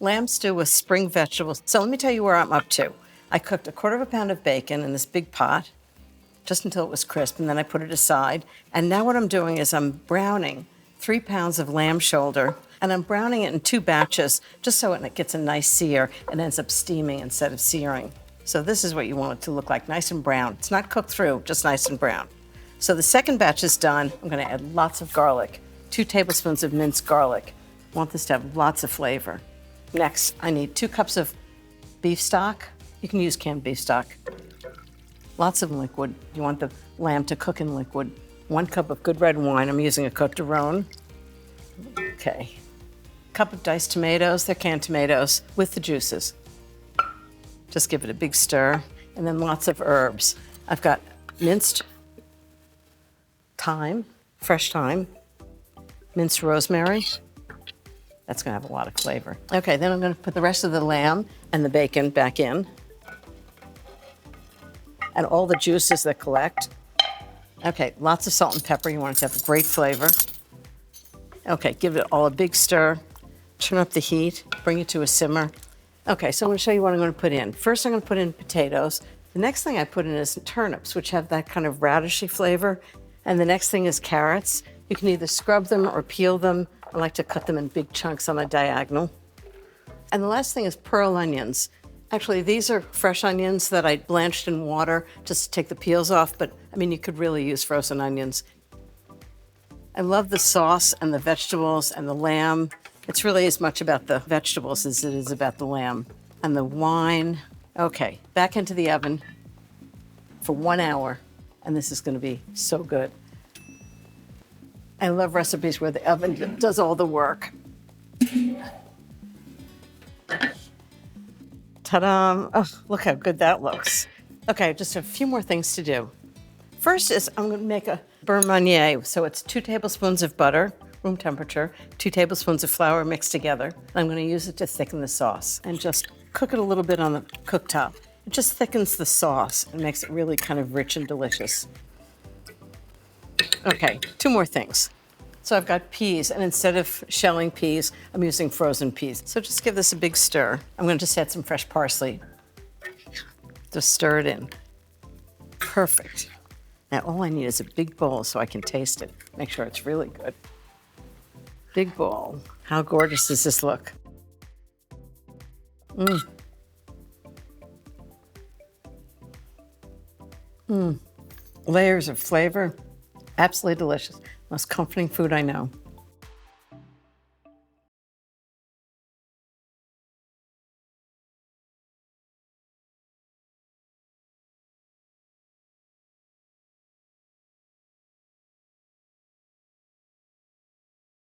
Lamb stew with spring vegetables. So let me tell you where I'm up to. I cooked 1/4 pound of bacon in this big pot, just until it was crisp, and then I put it aside. And now what I'm doing is I'm browning 3 pounds of lamb shoulder, and I'm browning it in 2 batches, just so it gets a nice sear and ends up steaming instead of searing. So this is what you want it to look like, nice and brown. It's not cooked through, just nice and brown. So the second batch is done. I'm gonna add lots of garlic, 2 tablespoons of minced garlic. I want this to have lots of flavor. Next, I need 2 cups of beef stock. You can use canned beef stock. Lots of liquid. You want the lamb to cook in liquid. 1 cup of good red wine. I'm using a Côte de Rhône. Okay. Cup of diced tomatoes. They're canned tomatoes with the juices. Just give it a big stir. And then lots of herbs. I've got minced thyme, fresh thyme, minced rosemary. That's gonna have a lot of flavor. Okay, then I'm gonna put the rest of the lamb and the bacon back in. And all the juices that collect. Okay, lots of salt and pepper. You want it to have a great flavor. Okay, give it all a big stir. Turn up the heat, bring it to a simmer. Okay, so I'm gonna show you what I'm gonna put in. First, I'm gonna put in potatoes. The next thing I put in is turnips, which have that kind of radishy flavor. And the next thing is carrots. You can either scrub them or peel them. I like to cut them in big chunks on a diagonal. And the last thing is pearl onions. Actually, these are fresh onions that I blanched in water just to take the peels off, but I mean, you could really use frozen onions. I love the sauce and the vegetables and the lamb. It's really as much about the vegetables as it is about the lamb. And the wine. Okay, back into the oven for 1 hour, and this is gonna be so good. I love recipes where the oven does all the work. Ta-da! Oh, look how good that looks. Okay, just a few more things to do. First is I'm gonna make a beurre meunier. So it's 2 tablespoons of butter, room temperature, 2 tablespoons of flour mixed together. I'm gonna use it to thicken the sauce and just cook it a little bit on the cooktop. It just thickens the sauce and makes it really kind of rich and delicious. Okay, 2 more things. So I've got peas, and instead of shelling peas, I'm using frozen peas. So just give this a big stir. I'm gonna just add some fresh parsley. Just stir it in. Perfect. Now all I need is a big bowl so I can taste it. Make sure it's really good. Big bowl. How gorgeous does this look? Layers of flavor. Absolutely delicious. Most comforting food I know.